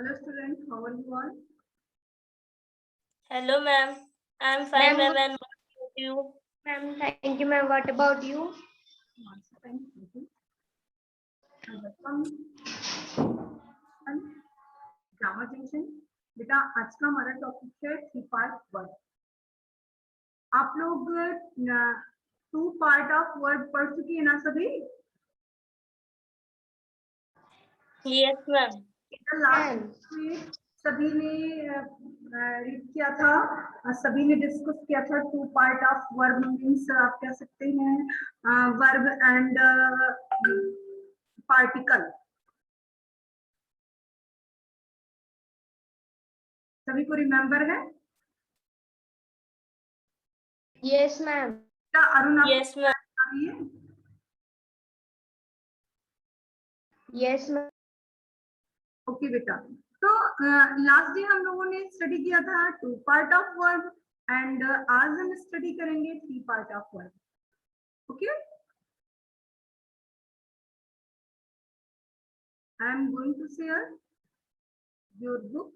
Hello students, how are you all? Hello, ma'am. I'm fine, ma'am. And what about you? Ma'am, thank you, ma'am. What about you? Also, thank you. Welcome. Grammar junction. बेटा आज का हमारा topic है 3 part word. आप लोग 2 part of word पढ़ चुकी है ना सभी? Yes, ma'am. लास्ट में सभी ने रीड किया था, सभी ने डिस्कस किया था 2 पार्ट ऑफ वर्ब मीन्स आप कह सकते हैं वर्ब एंड पार्टिकल। सभी को रिमेम्बर है? Yes, ma'am. Arun Yes, ma'am. Yes, ma'am. Okay बेटा, तो लास्ट डे हम लोगों ने स्टडी किया था 2 पार्ट ऑफ वर्ब एंड आज हम स्टडी करेंगे 3 part of verb. Okay, I am going to share your book.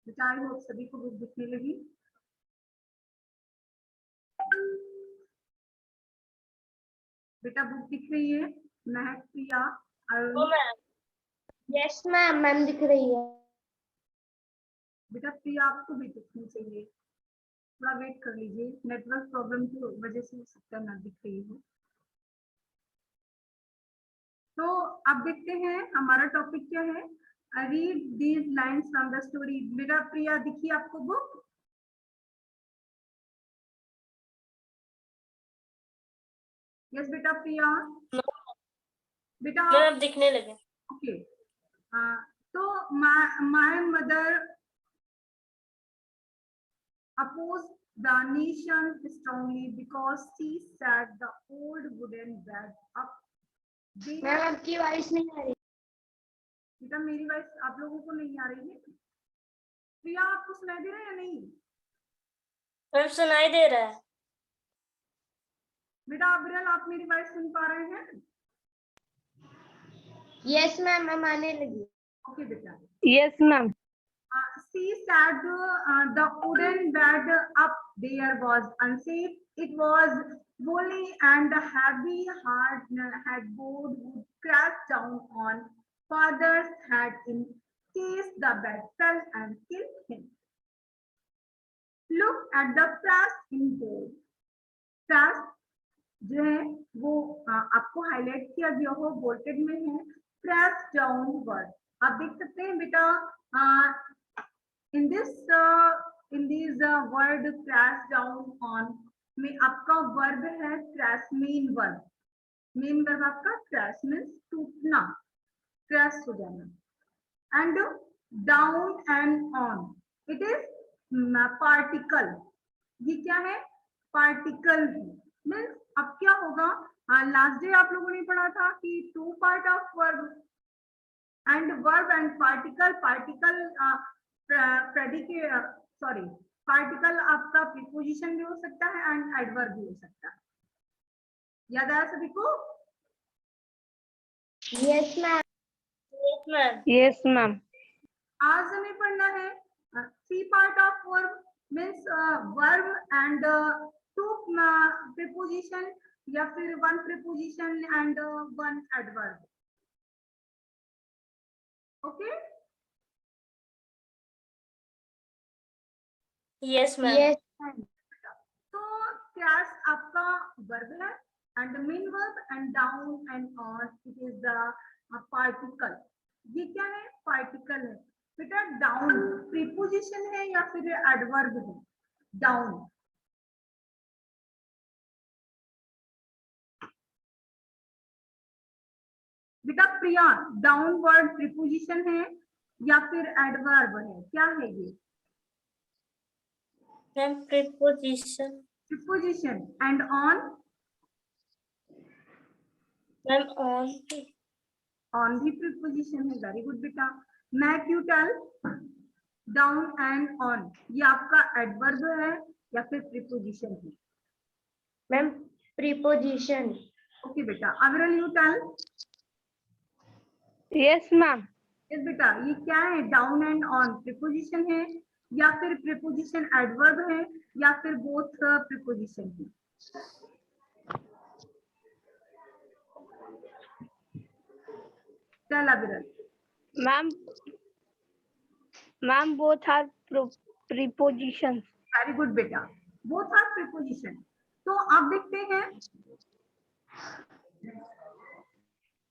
बेटा आई होप सभी को बुक दिखने लगी। बेटा बुक दिख रही है? महक, प्रिया, Oh, ma'am. Yes, ma'am. Ma'am दिख रही है। बेटा प्रिया आपको भी दिखनी चाहिए, थोड़ा वेट कर लीजिए, नेटवर्क प्रॉब्लम की वजह से हो सकता है ना दिख रही हो। तो अब देखते हैं हमारा टॉपिक क्या है। Read these lines from the story. बेटा प्रिया दिखी आपको बुक? यस बेटा प्रिया। No, बेटा ma'am, दिखने लगे। ओके, तो my mother opposed the nation strongly because she said the old wooden bed up there। Ma'am आपकी वॉइस नहीं आ रही। बेटा मेरी वॉइस आप लोगों को नहीं आ रही है? प्रिया आपको सुनाई दे रहा है या नहीं? मैम सुनाई दे रहा है। बेटा अब्रियल आप मेरी वॉइस सुन पा रहे हैं? Yes, ma'am. मैम आने लगी। ओके बेटा। Yes, ma'am. She said the wooden bed up there was unsafe. It was woolly and the heavy headboard would crash down on father's head in case the bed fell and killed him. Look at the press in bold. Press जो है वो आपको highlight किया गया हो, bolted में है, press down word. आप देख सकते हैं बेटा in this word crash down on में आपका वर्ब है क्रैश। मेन वर्ब आपका क्रैश मीन्स टूटना, क्रैश हो जाना। And down and on it is particle. ये क्या है? पार्टिकल है। मीन्स अब क्या होगा, लास्ट डे आप लोगों ने पढ़ा था कि 2 part of verb and particle. Particle predicate sorry particle आपका प्रीपोजिशन भी हो सकता है एंड एडवर्ब भी हो सकता है। याद आया सभी को? Yes, ma'am. Yes, ma'am. Yes, ma'am. आज हमें पढ़ना है 3 part of verb means verb and 2 preposition या फिर 1 preposition and 1 adverb. Okay, Yes, ma'am. Yes, ma'am. तो क्रैश आपका वर्ब है and main verb and down and on it is the particle. ये क्या है? पार्टिकल है। बेटा डाउन प्रीपोजिशन है या फिर एडवर्ब है? डाउन बेटा प्रिया डाउन वर्ड प्रीपोजिशन है या फिर एडवर्ब है? क्या है ये? Ma'am, preposition. Preposition and on Ma'am, on. On भी प्रीपोजिशन है। वेरी गुड बेटा। मैं क्यों टेल डाउन एंड ऑन ये आपका एडवर्ब है या फिर प्रीपोजिशन है? Ma'am preposition. ओके बेटा, Aviral you tell. Yes ma'am. Yes बेटा, ये क्या है? डाउन एंड ऑन प्रीपोजिशन है या फिर प्रीपोजिशन एडवर्ब है या फिर बोथ प्रीपोजिशन है? Tell Aviral. Ma'am both are prepositions. Very good बेटा, बोथ आर प्रीपोजिशन। तो आप देखते हैं,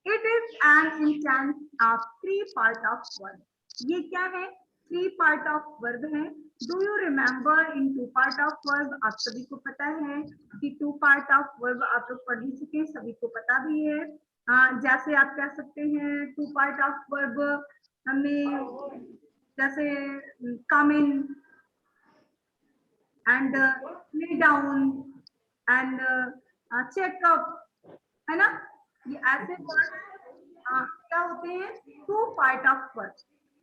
it is an instance of three part of verb. ये क्या है? थ्री पार्ट ऑफ वर्ब है। Do you remember in two part of verb? आप सभी को पता है कि टू पार्ट ऑफ वर्ब आप लोग पढ़ ही चुके हैं, सभी को पता भी है। जैसे आप कह सकते हैं टू पार्ट ऑफ वर्ब हमें, जैसे come in and lay down and check up, है ना? ये ऐसे वर्ड क्या होते हैं? Two part of word.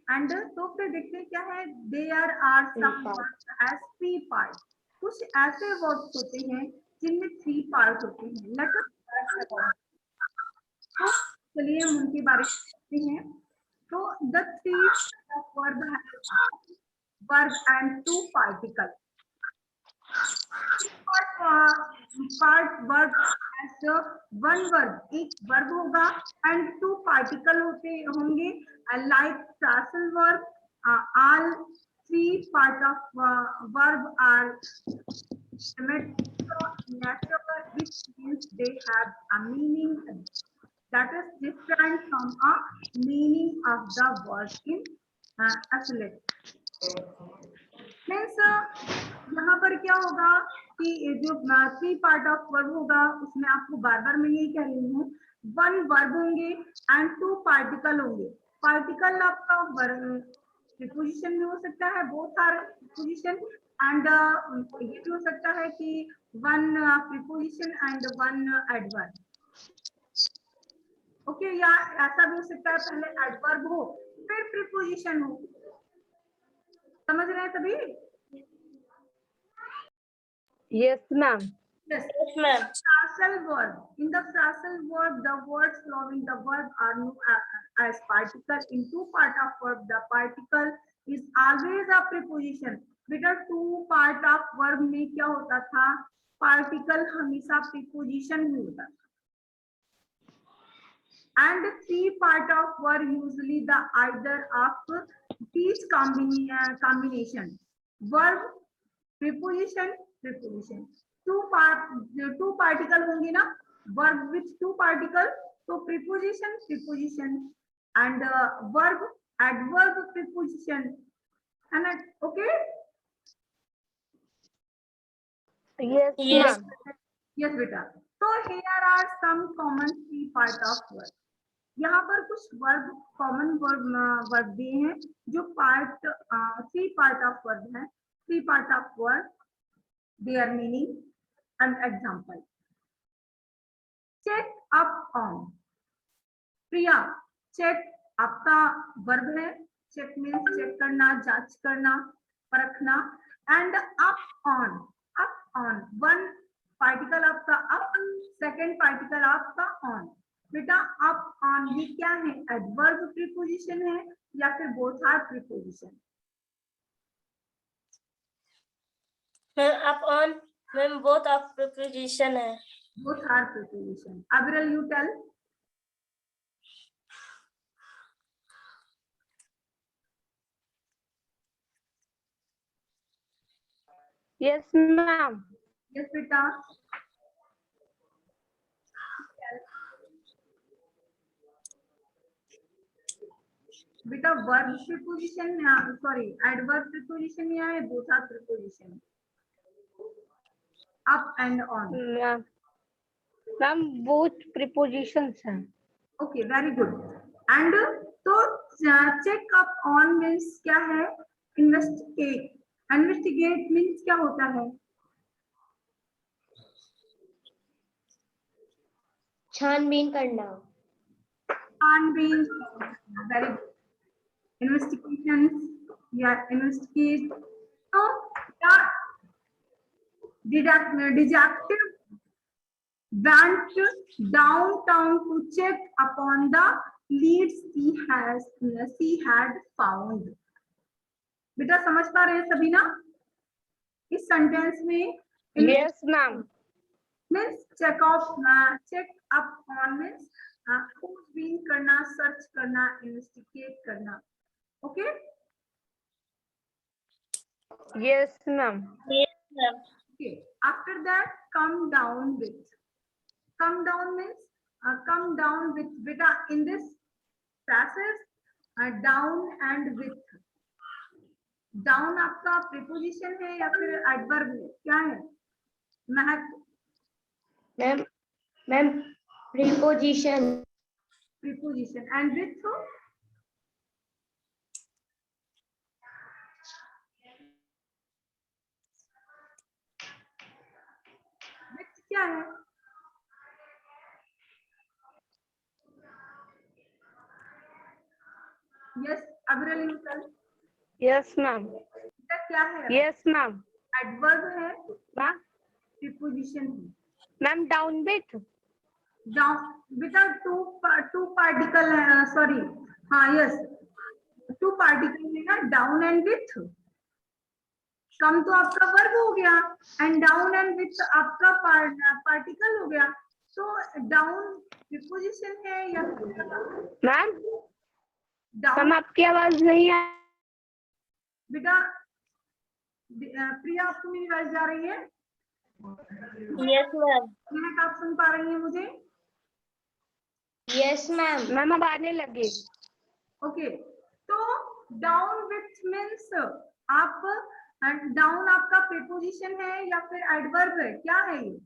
And तो फिर देखते हैं क्या है, there are some words as three part. कुछ ऐसे वर्ड्स होते हैं जिनमें थ्री पार्ट होते हैं। लेट अस, तो चलिए हम उनके बारे में देखते हैं। तो द थ्री वर्ब है verb and two particle. Part verb ऐसे वन वर्ब, एक वर्ब होगा एंड टू पार्टिकल होते होंगे, like phrasal verb. All three part of verb are natural, which means they have a meaning that is different from a meaning of the word in isolate। Means यहाँ पर क्या होगा कि जो three part of verb होगा उसमें आपको बार बार मैं यही कह रही हूँ, वन वर्ब होंगे एंड टू पार्टिकल होंगे। पार्टिकल आपका प्रीपोजिशन भी हो सकता है, बोथ आर प्रीपोजिशन, एंड ये भी हो सकता है कि one preposition and one adverb. Okay, या ऐसा भी हो सकता है पहले एडवर्ब हो फिर प्रीपोजिशन हो। समझ रहे हैं सभी? Yes ma'am. Yes. Yes, ma'am. Phrasal verb. In the phrasal verb, the words following the verb are known as particle. In two part of verb, the particle is always a preposition. बेटा two part of verb में क्या होता था? Particle हमेशा preposition में होता था। And three part of verb usually the either of these combination. Verb, preposition, preposition. Two particle होंगे ना, वर्ब विथ टू पार्टिकल, तो preposition preposition and verb adverb preposition, है ना? Okay, yes Yes. Ma'am. Yes बेटा। तो here are some common three part of verb. यहाँ पर कुछ वर्ब कॉमन वर्ब दिए हैं जो part three part of verb है। Three part of verb, their meaning and example. Check up on. Priya, check आपका वर्ब है। चेक मीन्स चेक करना, जांच करना, परखना। And up on, up on one particle आपका अप, सेकंड पार्टिकल आपका on. बेटा अप ऑन ये क्या है? एडवर्ब प्रीपोजिशन है या फिर both are preposition? Ma'am, up on. Ma'am, both of preposition है. Both are preposition. Aviral, you tell. Yes ma'am. Yes बेटा। बेटा verb preposition, sorry adverb preposition में आए, both are preposition, up and on. Ma'am both prepositions हैं। Okay, very good. And तो check up on means क्या है? Investigate. Investigate means क्या होता है? छानबीन करना। छानबीन, वेरी गुड। इन्वेस्टिगेशन या इन्वेस्टिगेट, तो क्या detective went downtown to check upon the leads she had found. बेटा समझ पा रहे हैं सभी ना? इस सेंटेंस में Yes, ma'am. Means check up on means खोजबीन करना, सर्च करना, इन्वेस्टिगेट करना. Okay Yes, ma'am. Yes, ma'am. okay. After that, come down with. Come down means come down with. बेटा in this passage down and with. Down आपका preposition है या फिर adverb है, क्या है? महक ma'am preposition. Preposition. And with क्या है? यस अग्रली निकल. Yes, ma'am. क्या है? Yes, ma'am. एडवर्ब है, Ma'am. प्रीपोजिशन है. Ma'am, down with. डाउन बेटा टू पार्टिकल है, सॉरी हाँ यस टू पार्टिकल है ना, डाउन एंड विथ. कम तो आपका वर्ब हो गया एंड डाउन एंड विथ आपका पार्टिकल हो गया. तो डाउन प्रीपोजिशन है या मैम डाउन? आपकी आवाज नहीं आ. बेटा प्रिया आपको मेरी आवाज जा रही है? Yes, ma'am. महक आप सुन पा रही हैं मुझे? Yes, ma'am. मैम अब आने लगे. ओके तो डाउन विथ मीन्स आप डाउन आपका प्रीपोजिशन है या फिर एडवर्ब है, क्या है ये?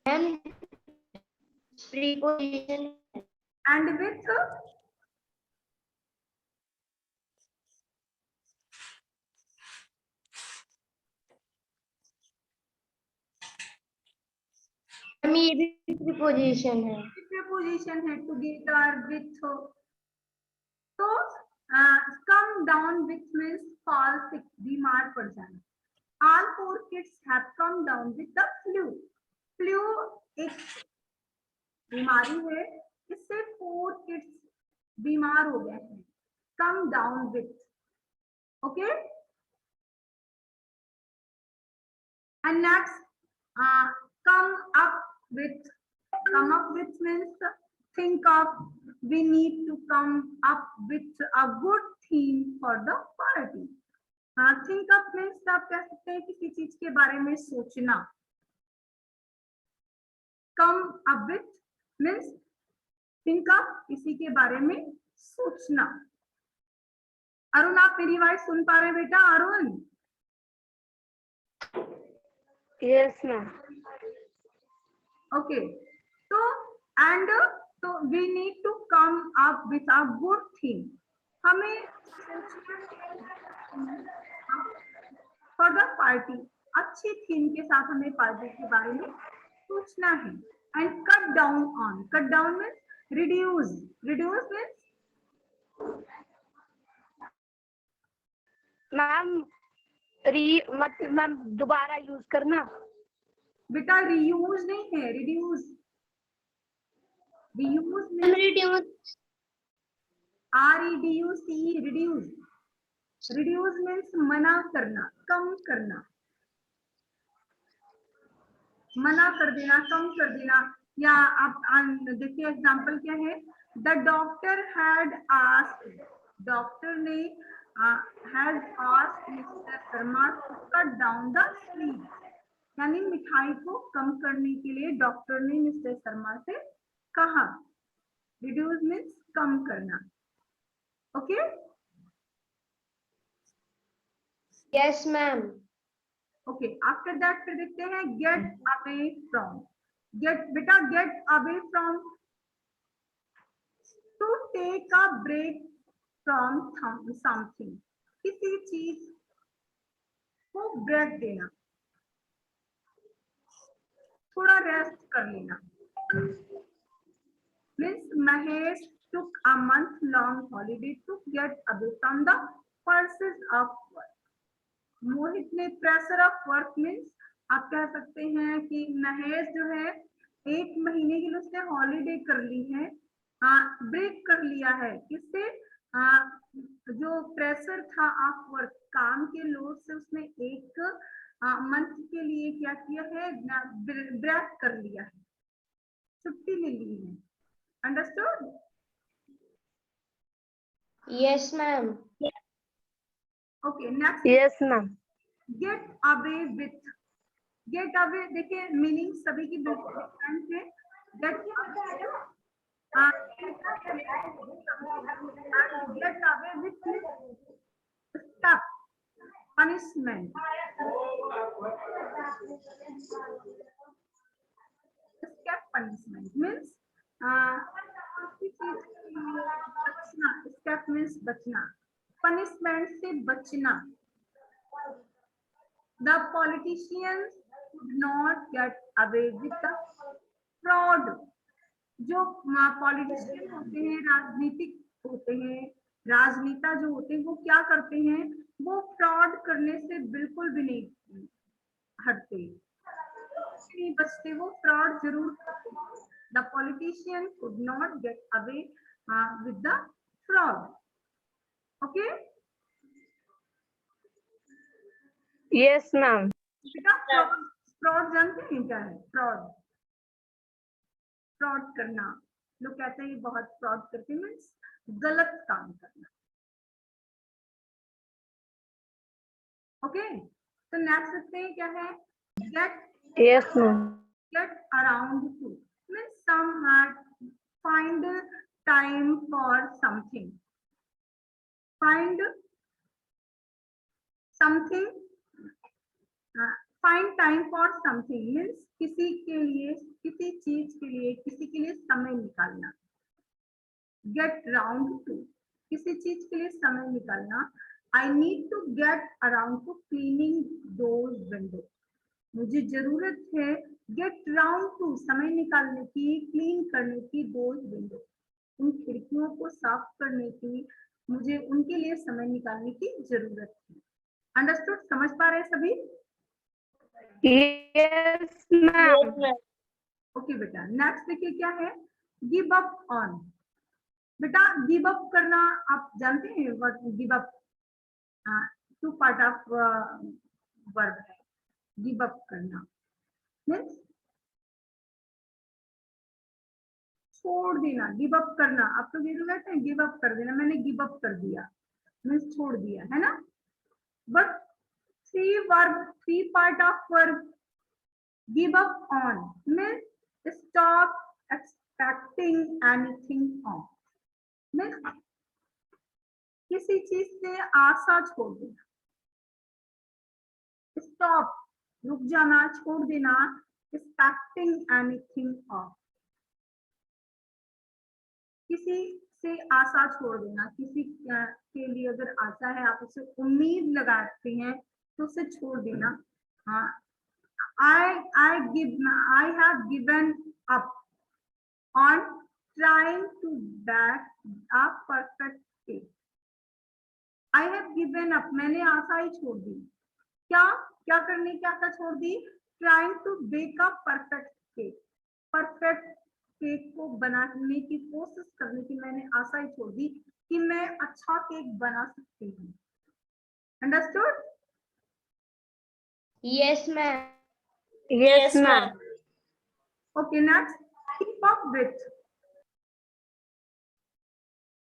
Ma'am preposition. And with ma'am ये भी प्रीपोजिशन है. प्रीपोजिशन है. Together with. तो come down with means fall sick, बीमार पड़ जाना. All 4 kids have come down with the flu. Flu एक बीमारी है, इससे 4 kids बीमार हो गए हैं. Come down with. Okay. And next, come up with. Come up with means think of. We need to come up with a good theme for the party. Think up means आप कह सकते हैं किसी चीज के बारे में सोचना. कम up with means think up, किसी के बारे में सोचना. अरुण आप मेरी आवाज सुन पा रहे हैं बेटा? Arun yes ma'am. ओके तो एंड तो we need to come up with a good thing. हमें फॉर द पार्टी, अच्छी थीम के साथ हमें पार्टी के बारे में सोचना है. And cut down on. Cut down means reduce. Reduce means ma'am दोबारा यूज करना. बेटा रीयूज नहीं है, reduce. Reuse means REDUCE, reduce. Reduce means मना करना, कम करना, मना कर देना, कम कर देना. या आप देखिए एग्जांपल क्या है. The doctor had asked. Doctor ने has asked mister Sharma to cut down the sweet. यानी मिठाई को कम करने के लिए डॉक्टर ने मिस्टर शर्मा से कहा. रिड्यूस मीन्स कम करना. Okay yes ma'am. Okay after that फिर देखते हैं गेट अवे फ्रॉम. गेट बेटा get away from to take a break from something. किसी चीज को ब्रेक देना, थोड़ा रेस्ट कर लेना. Means Mahesh took a month-long holiday to get away from the pressures of work. मोहित ने प्रेशर ऑफ वर्क मीन्स आप कह सकते हैं कि महेश जो है 1 महीने के लिए उसने हॉलीडे कर ली है, ब्रेक कर लिया है। किससे? जो प्रेशर था ऑफ वर्क, काम के लोड से उसने 1 मंथ के लिए क्या किया है? ब्रेक कर लिया है, छुट्टी ले ली है। Understood? Yes, ma'am. Okay, next Yes, ma'am. Get away with. Get away देखिए मीनिंग सभी की बिल्कुल डिफरेंट है। Get get away with stop punishment. Step punishment means किसी चीज के लिए बचना। स्टेप मीन्स बचना, पनिशमेंट से बचना। The politicians could not get away with the fraud. जो पॉलिटिशियन होते हैं, राजनीतिक होते हैं, राजनेता जो होते हैं, वो क्या करते हैं? वो फ्रॉड करने से बिल्कुल भी नहीं हटते, नहीं बचते, वो फ्रॉड जरूर करते हैं। The politician could not get away with the fraud. Okay? Yes, ma'am. बेटा फ्रॉड जानते हैं क्या है? फ्रॉड, फ्रॉड करना। लोग कहते हैं बहुत फ्रॉड करते हैं मीन्स गलत काम करना। ओके, तो नेक्स्ट देखते हैं क्या है? Get Yes, ma'am. Get around to means some find time for something. Find something, find time for something means किसी के लिए, किसी चीज के लिए, किसी के लिए समय निकालना। गेट राउंड टू, किसी चीज के लिए समय निकालना। I need to get around to cleaning those window, मुझे जरूरत है गेट राउंड टू समय निकालने की, क्लीन करने की, दोज विंडो उन खिड़कियों को साफ करने की, मुझे उनके लिए समय निकालने की जरूरत है। अंडरस्टूड? समझ पा रहे हैं सभी? Yes, ma'am. ओके बेटा, नेक्स्ट देखिए क्या है? Give up on. बेटा गिव अप करना आप जानते हैं? What give up? Two part of verb है। गिव अप करना मीन्स छोड़ देना। गिव अप करना, आप तो ये कहते हैं गिव अप कर देना, मैंने गिव अप कर दिया मीन्स छोड़ दिया, है ना? But three part of verb give up on means stop expecting anything on means किसी चीज से आशा छोड़ देना। स्टॉप रुक जाना, छोड़ देना। expecting anything on किसी से आशा छोड़ देना, किसी के लिए अगर आशा है, आप उसे उम्मीद लगाते हैं तो उसे छोड़ देना। हाँ, I have given up on trying to back a perfect cake. I have given up, मैंने आशा ही छोड़ दी। क्या क्या करने की आशा छोड़ दी? Trying to bake a perfect cake. Perfect cake को बनाने की कोशिश करने की मैंने आशा ही छोड़ दी कि मैं अच्छा केक बना सकती हूँ। Understood? Yes, ma'am. Yes, ma'am. Okay, next keep up with.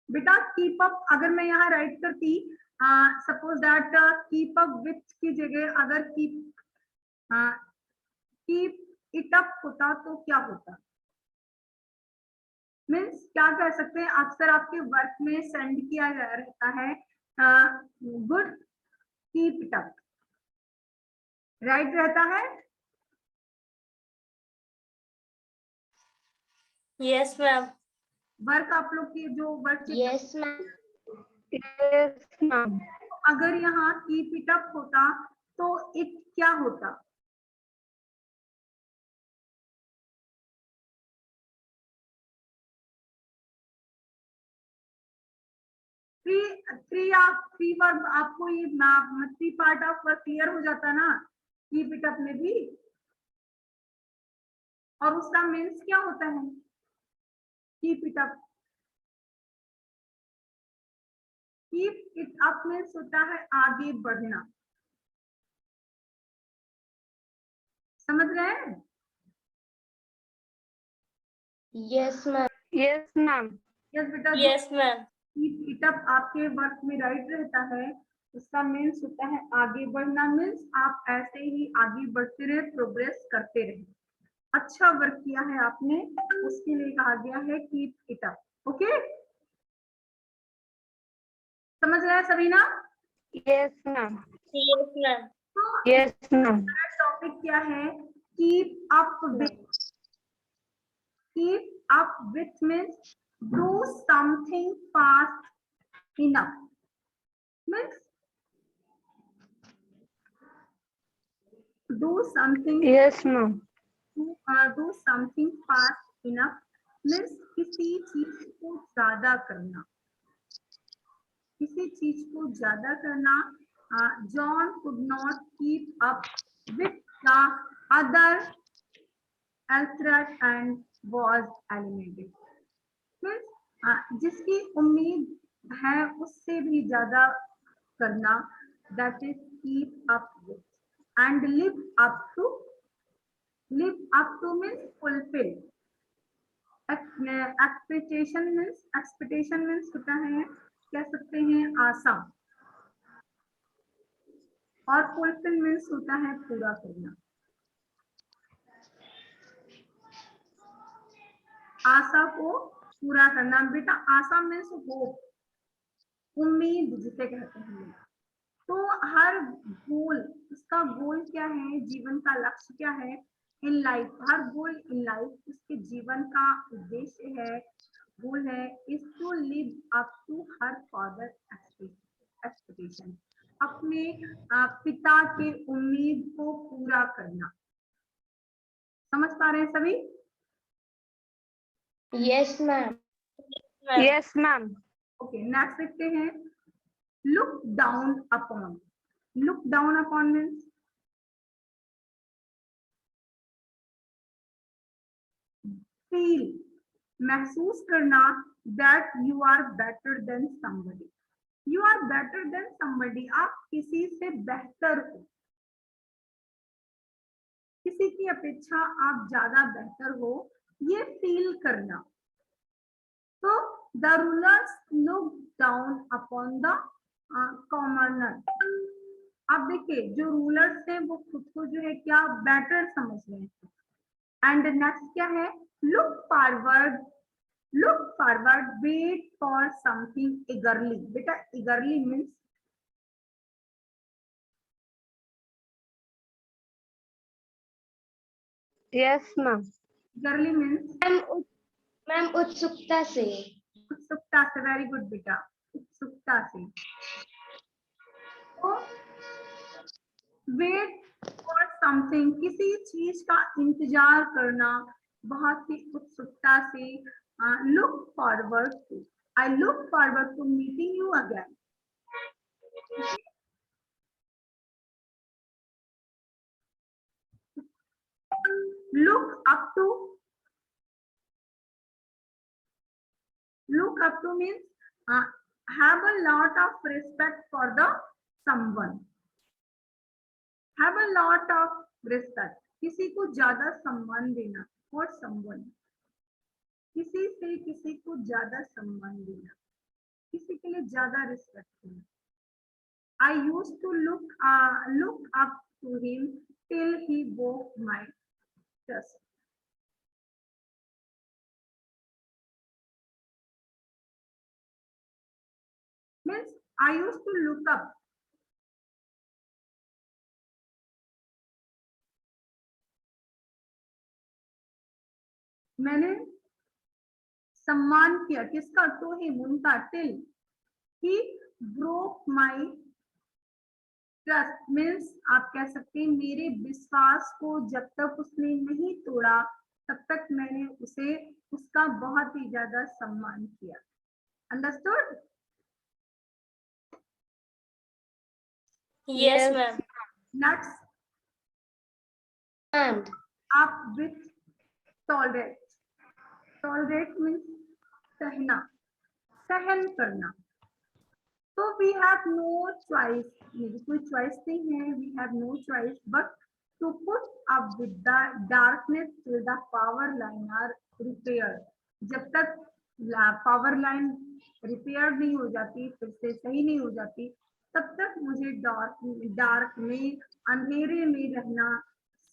बेटा कीप अप अगर मैं यहाँ राइट करती, suppose that keep up with की जगह अगर कीप इट अप होता तो क्या होता? मीन्स क्या कह सकते हैं? अक्सर आपके वर्क में सेंड किया रहता है good keep it up, right रहता है। Yes, ma'am. वर्क आप लोग की जो work Yes, ma'am. Yes, ma'am. अगर यहाँ कीप इट अप होता तो इट क्या होता? थ्री वर्ब आपको ये three part of work clear हो जाता ना, कीप इट अप में भी, और उसका मीन्स क्या होता है, keep it up. Keep it up means होता है आगे बढ़ना, समझ रहे हैं? Yes, ma'am. Yes, ma'am. Yes बेटा, Yes, ma'am. Keep it up आपके वर्क में राइट रहता है, उसका मीन्स होता है आगे बढ़ना, मीन्स आप ऐसे ही आगे बढ़ते रहे, प्रोग्रेस करते रहे। अच्छा वर्क किया है आपने, उसके लिए कहा गया है कीप इट अप। ओके, समझ रहे हैं सभी ना? Yes, ma'am. Yes, ma'am. तो Yes, ma'am. टॉपिक क्या है, keep up with. Keep up with means do something fast enough, means do something, Yes, ma'am. do something fast enough means किसी चीज को ज्यादा करना, किसी चीज को ज्यादा करना। John could not keep up with the other Alfred and was eliminated means जिसकी उम्मीद है उससे भी ज्यादा करना, that is keep up with, and live up to means fulfill, expectation means होता है, कह सकते हैं आशा, और fulfill means होता है पूरा करना। आशा को पूरा करना बेटा, आशा मीन्स होप, उम्मीद जिसे कहते हैं। तो हर गोल, उसका गोल क्या है, जीवन का लक्ष्य क्या है in life, her goal in life उसके जीवन का उद्देश्य है, गोल है, is to live up to her father expectation, अपने पिता के उम्मीद को पूरा करना। समझ पा रहे हैं सभी? Yes, ma'am. Ma'am. Yes, ma'am. Okay, next देखते हैं, look down upon. Look down upon means feel, महसूस करना, that you are better than somebody. You are better than somebody, आप किसी से बेहतर हो, किसी की अपेक्षा आप ज्यादा बेहतर हो, ये फील करना। तो the rulers look down upon the commoner. अब देखिए जो रूलर्स हैं वो खुद को जो है क्या बेटर समझ रहे हैं। एंड नेक्स्ट क्या है, look forward, look forward, wait for something eagerly। बेटा eagerly means Yes, ma'am. eagerly means ma'am उत्सुकता से। उत्सुकता से, वेरी गुड बेटा, उत्सुकता से। तो वेट फॉर समथिंग, किसी चीज का इंतजार करना बहुत ही उत्सुकता से। Look forward to, I look forward to meeting you again. Look up to, look up to means have a lot of respect for the someone, have a lot of respect, किसी को ज्यादा सम्मान देना, for someone, किसी से किसी को ज्यादा सम्मान देना, किसी के लिए ज्यादा रिस्पेक्ट देना। I used to look up to him till he broke my trust। means I used to look up, मैंने सम्मान किया किसका, तो ही उनका, till he broke my trust means आप कह सकते हैं मेरे विश्वास को जब तक उसने नहीं तोड़ा तब तक मैंने उसे, उसका बहुत ही ज्यादा सम्मान किया। Understood? Yes, ma'am. Next, And up with tolerate. Tolerate means सहना, सहन करना. So we have no choice. कोई choice नहीं है. We have no choice but to put up with the darkness till the power line are repaired. जब तक power line repair नहीं हो जाती, फिर से सही नहीं हो जाती, तब तक मुझे dark में, अंधेरे में रहना,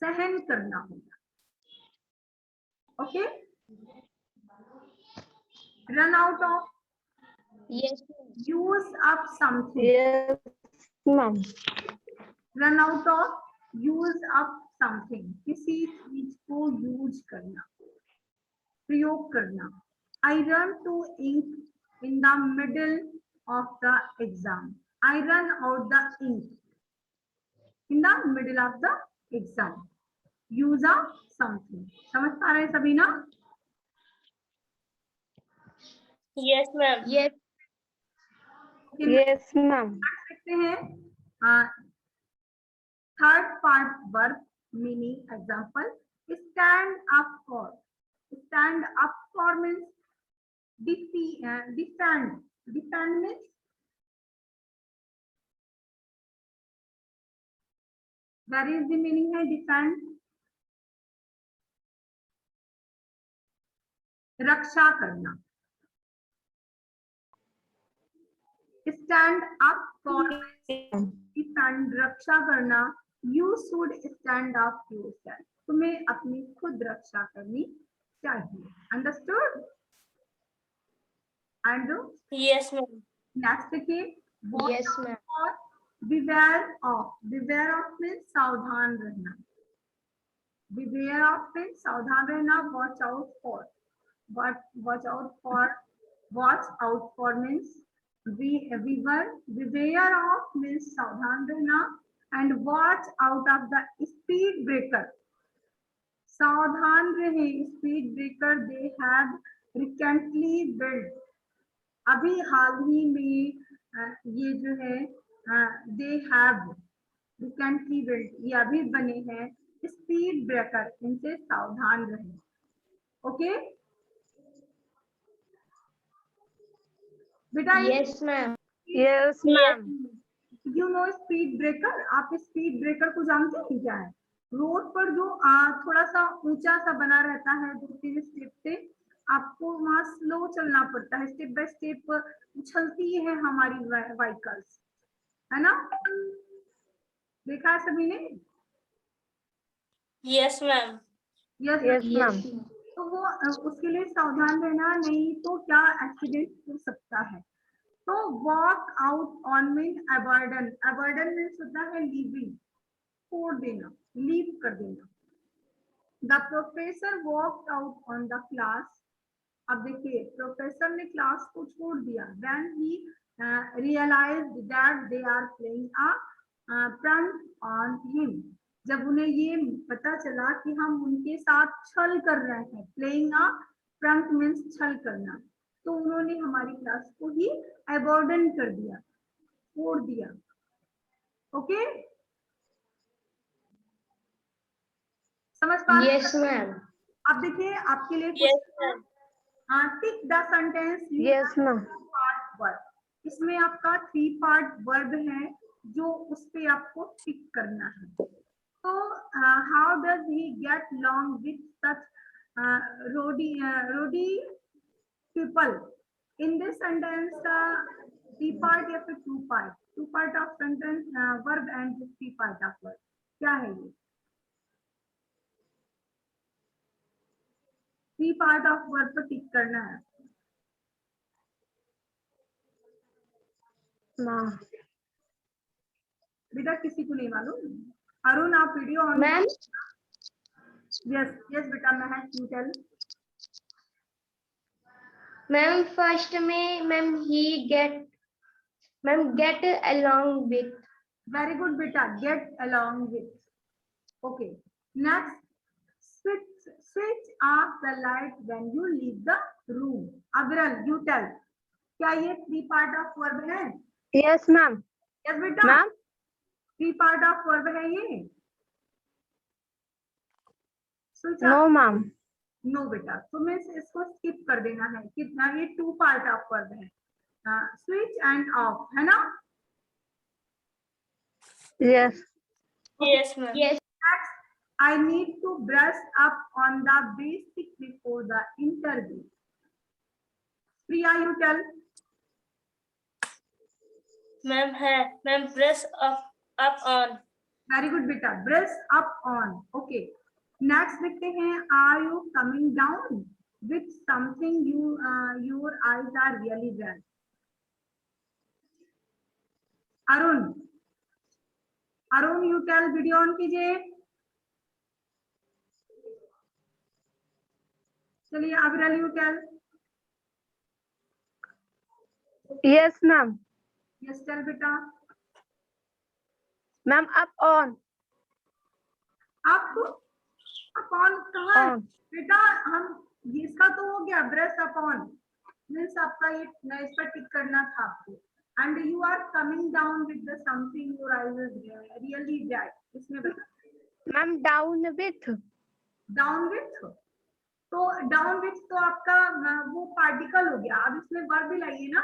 सहन करना होगा. Okay? Run out of, yes, use up something. yes, ma'am. Run out of, use up something. किसी चीज को यूज करना, प्रयोग करना. I run to ink in the middle of the exam. I run out the ink in the middle of the exam. Use up something. समझ पा रहे हैं सभी ना? Yes, ma'am. Yes, yes, ma'am. देखते हैं third part verb meaning. Example, stand up for. Stand up for means defend. Defend means where is the meaning है defend? रक्षा करना. स्टैंड अप फॉर डिफेंड, रक्षा करना. You should stand up yourself. तुम्हें अपनी खुद रक्षा करनी चाहिए. Understood? And Yes, ma'am. Next देखिए, yes, ma'am. और beware of. beware of means सावधान रहना. beware of means सावधान रहना. watch out for. watch out for. watch out for means beware of means सावधान रहना. and watch out of the speed breaker. सावधान रहे. Speed breaker they have recently built. अभी हाल ही में ये जो है they have recently built, ये अभी बने हैं स्पीड ब्रेकर. इनसे सावधान रहे. ओके बेटा? Yes, ma'am. Yes, ma'am. You know speed breaker. आप स्पीड ब्रेकर को जानते हैं क्या है? रोड पर जो थोड़ा सा ऊंचा सा बना रहता है, 2-3 स्टेप से आपको वहां स्लो चलना पड़ता है. स्टेप बाय स्टेप उछलती है हमारी व्हीकल्स, है ना? देखा है सभी ने? Yes, ma'am. Yes. Yes, ma'am. तो वो उसके लिए सावधान रहना, नहीं तो क्या एक्सीडेंट हो सकता है. तो walk out on mean abandon. Abandon means होता है लीविंग, छोड़ देना, लीव कर देना. The professor walk out on the class. अब देखिए, प्रोफेसर ने क्लास को छोड़ दिया. When he realised that they are playing a prank on him. जब उन्हें ये पता चला कि हम उनके साथ छल कर रहे हैं. प्लेइंग अ प्रैंक मीन्स छल करना. तो उन्होंने हमारी क्लास को ही अबॉर्डन कर दिया, छोड़ दिया. ओके, समझ पा रहे हैं? Yes, ma'am. अब देखिए आपके लिए Yes, ma'am. Tick the sentence. Yes, ma'am. Part verb. इसमें आपका 3 पार्ट वर्ब है जो उस पे आपको टिक करना है. तो how does he get along with such rowdy people. In this sentence 3 part या फिर 2 part? 2 part of sentence verb and 3 part of verb. क्या है ये? 3 पार्ट ऑफ वर्ब पर टिक करना है. Ma'am. बेटा किसी को नहीं मालूम? अरुण आप video on. Ma'am. Yes yes बेटा, महक यू टेल. Ma'am, first में ma'am get along with. Very good बेटा, get along with. Okay, next, switch off the light when you leave the room. अग्रल यू टेल, क्या ये 3 part of verb है? Yes, ma'am. Yes बेटा. Ma'am. 3 part of verb है ये? No, ma'am. No बेटा, तो मैं इसको स्किप कर देना है। कितना? ये 2 पार्ट ऑफ वर्ब है, स्विच एंड ऑफ, है ना? Yes. Yes, ma'am. Yes. Next, I need to brush up on the basic before the interview. Priya, you tell. Ma'am है, ma'am brush up on. Very good बेटा, brush up on. Okay. Next देखते हैं, are you coming down with something your eyes are really red? Arun you tell, video on कीजिए। चलिए अविरल you tell. Yes, ma'am. Yes tell बेटा। Ma'am, up on. आप upon कहाँ है On. बेटा? हम इसका तो हो गया, ब्रश अपॉन मीन्स आपका ये मैं इस पर टिक करना था आपको। And you are coming down with the something your eyes is really bright, इसमें बता। Ma'am, down with. Down with, तो डाउन विथ तो आपका वो पार्टिकल हो गया। अब इसमें वर्ब भी लाइए ना,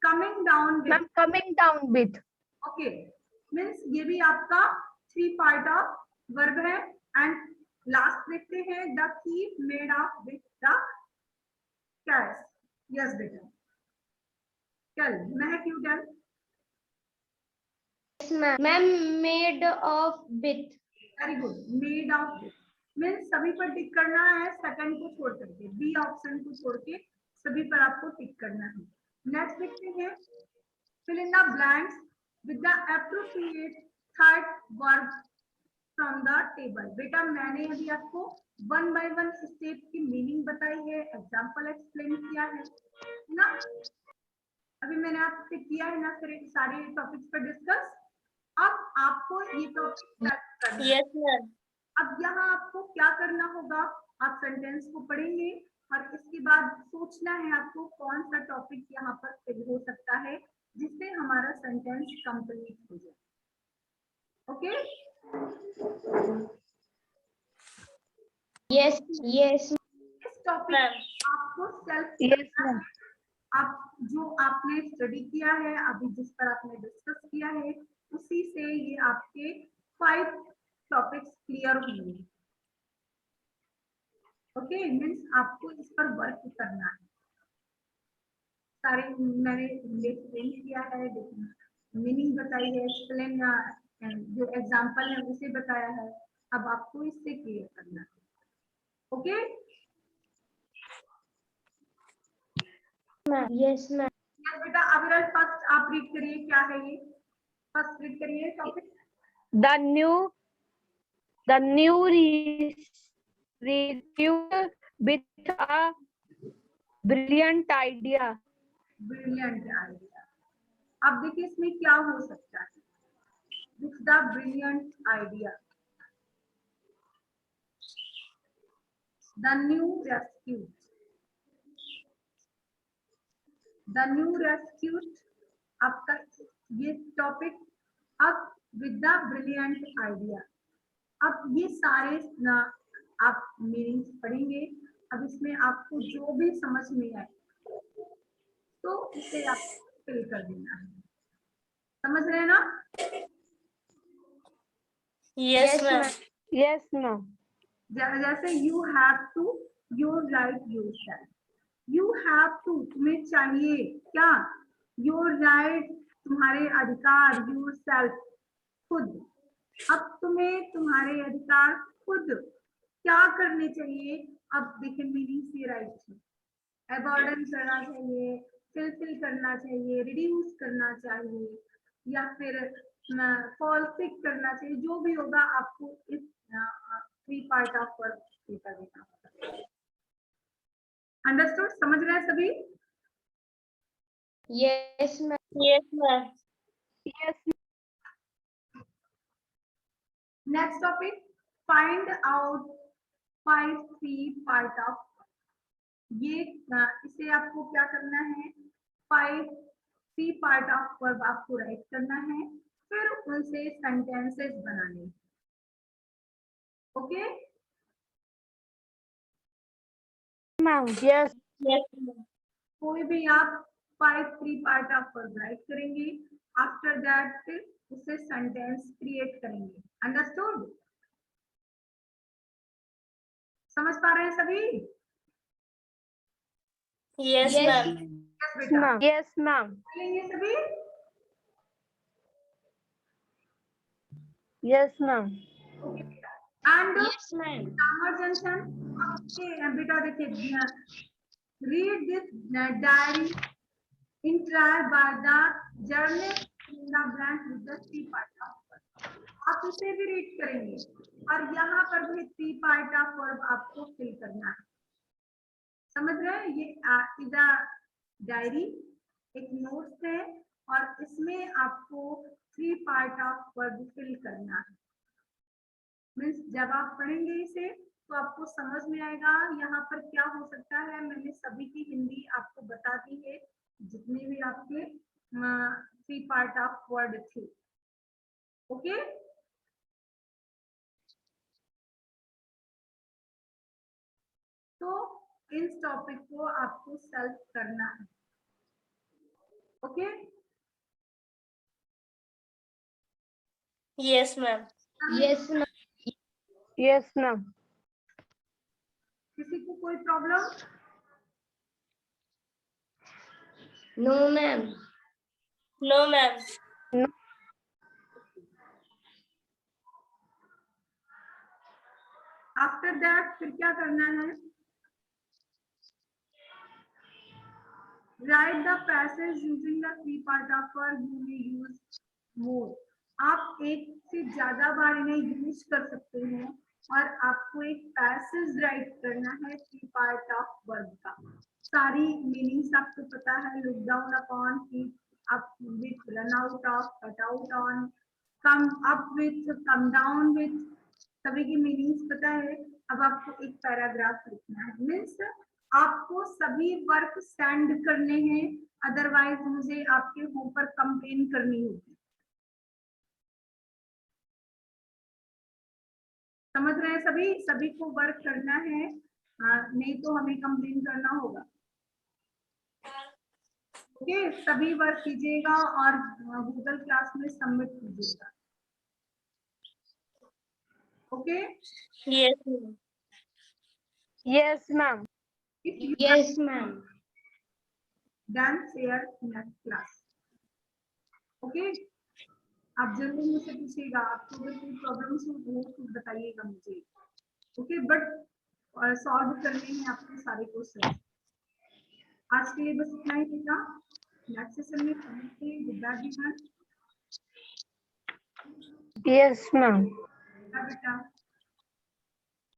coming down with. Ma'am, coming down with. Okay, means ये भी आपका 3 पार्ट ऑफ वर्ब है। एंड लास्ट देखते हैं, the keep made of with the cash. Yes बेटा, चल महक you done. Yes, ma'am. Ma'am, made of with. Very good, made of means सभी पर टिक करना है, सेकंड को छोड़ करके, बी ऑप्शन को छोड़ के सभी पर आपको टिक करना है। नेक्स्ट देखते हैं, fill in the blanks with the appropriate third verb from the table। बेटा मैंने अभी आपको 1 by 1 स्टेप की मीनिंग बताई है, एग्जांपल एक्सप्लेन किया है ना? अभी मैंने आपसे किया है ना सारे टॉपिक्स पर डिस्कस। अब आपको ये टॉपिक करना है। Yes, ma'am. अब यहाँ आपको क्या करना होगा, आप सेंटेंस को पढ़ेंगे और इसके बाद सोचना है आपको कौन सा टॉपिक यहाँ पर फिल हो सकता है जिससे हमारा सेंटेंस कंप्लीट हो जाए। ओके? Yes, yes. इस टॉपिक Ma'am. आपको सेल्फ Yes, ma'am. आप जो आपने स्टडी किया है अभी, जिस पर आपने डिस्कस किया है, उसी से ये आपके 5 टॉपिक्स क्लियर होंगे। ओके, मीन्स आपको इस पर वर्क करना है। सारे मैंने एक्सप्लेन किया है, मीनिंग बताई है, एक्सप्लेन जो एग्जांपल है उसे बताया है। अब आपको इससे क्लियर करना है। Okay? Ma'am. Yes, ma'am. Yes बेटा, अविरल फर्स्ट आप रीड करिए, क्या है ये? फर्स्ट रीड करिए topic. The new reviewed with a brilliant idea. Brilliant idea. अब देखिए इसमें क्या हो सकता है, with the brilliant idea, the new rescued, the new rescued आपका ये टॉपिक। अब विद द ब्रिलियंट आइडिया, अब ये सारे ना आप मीनिंग्स पढ़ेंगे। अब इसमें आपको जो भी समझ में आए तो उसे आप फिल कर देना है। समझ रहे हैं ना? Yes, ma'am. Yes, ma'am. जैसे you have to, you write yourself, you have to तुम्हें चाहिए क्या, योर राइट तुम्हारे अधिकार, योरसेल्फ खुद। अब तुम्हें तुम्हारे अधिकार खुद क्या करने चाहिए? अब देखिए मीनिंग से राइट है, अबॉर्डन करना चाहिए, फिल करना चाहिए, रिड्यूस करना चाहिए, या फिर फॉल्सिक करना चाहिए, जो भी होगा आपको इस 3 पार्ट ऑफ वर्क कर देना होगा। अंडरस्टूड? समझ रहे हैं सभी? Yes, ma'am. Yes, ma'am. Yes, next topic, find out 5 3 part of. ये इसे आपको क्या करना है, 5 3 पार्ट ऑफ वर्ब आपको राइट करना है। फिर उनसे सेंटेंसेस बनाने। Okay ma'am. Yes. Yes, ma'am. कोई भी आप 5 3 पार्ट ऑफ वर्ब राइट करेंगे, आफ्टर दैट उसे सेंटेंस क्रिएट करेंगे। अंडरस्टूड? समझ पा रहे हैं सभी? Yes, ma'am. यस बेटा, Ma'am. Yes, ma'am. बोलेंगे सभी? Yes, ma'am. And Yes, ma'am. Conversation. Okay, बेटा देखिए, read this diary entire by the journalist in the blank with the 3 part of verb. आप इसे भी रीड करेंगे और यहाँ पर भी 3 पार्ट ऑफ वर्ब आपको फिल करना है। समझ रहे हैं? ये इज अ डायरी, एक नोट्स है और इसमें आपको 3 पार्ट ऑफ वर्ब फिल करना है। मीन्स जब आप पढ़ेंगे इसे तो आपको समझ में आएगा यहाँ पर क्या हो सकता है। मैंने सभी की हिंदी आपको बता दी है, जितने भी आपके 3 पार्ट ऑफ वर्ड थे। ओके तो इस टॉपिक को आपको सेल्फ करना है। Okay Yes, ma'am. Yes, ma'am. Yes, ma'am. किसी को कोई problem? No, ma'am. No, ma'am. After that फिर क्या करना है? Right the passage using the 3 part of verb you may use more. आप एक से ज्यादा बार इन्हें यूज कर सकते हैं और आपको एक पैसेज राइट करना है 3 पार्ट ऑफ वर्ब का। सारी मीनिंग्स आपको पता है। Look down upon, keep up with, run out of, cut out on, come up with, come down with, सभी की मीनिंग्स पता है। अब आपको एक पैराग्राफ लिखना है। मीन्स आपको सभी वर्क स्टैंड करने हैं, अदरवाइज मुझे आपके ऊपर कंप्लेन करनी होगी। समझ रहे हैं सभी? सभी को वर्क करना है, नहीं तो हमें कंप्लेन करना होगा। ओके सभी वर्क कीजिएगा और गूगल क्लास में सबमिट कीजिएगा। Okay Yes, ma'am. Yes, ma'am. Yes, ma'am. then share next class. Okay आप जरूर मुझसे पूछिएगा, आपको अगर कोई प्रॉब्लम्स हो तो बताइएगा मुझे। ओके बट सॉल्व करने हैं आपके सारे क्वेश्चन। आज के लिए बस इतना ही बेटा। नेक्स्ट सेशन में पहुंचते विद दैट Yes, ma'am. बेटा।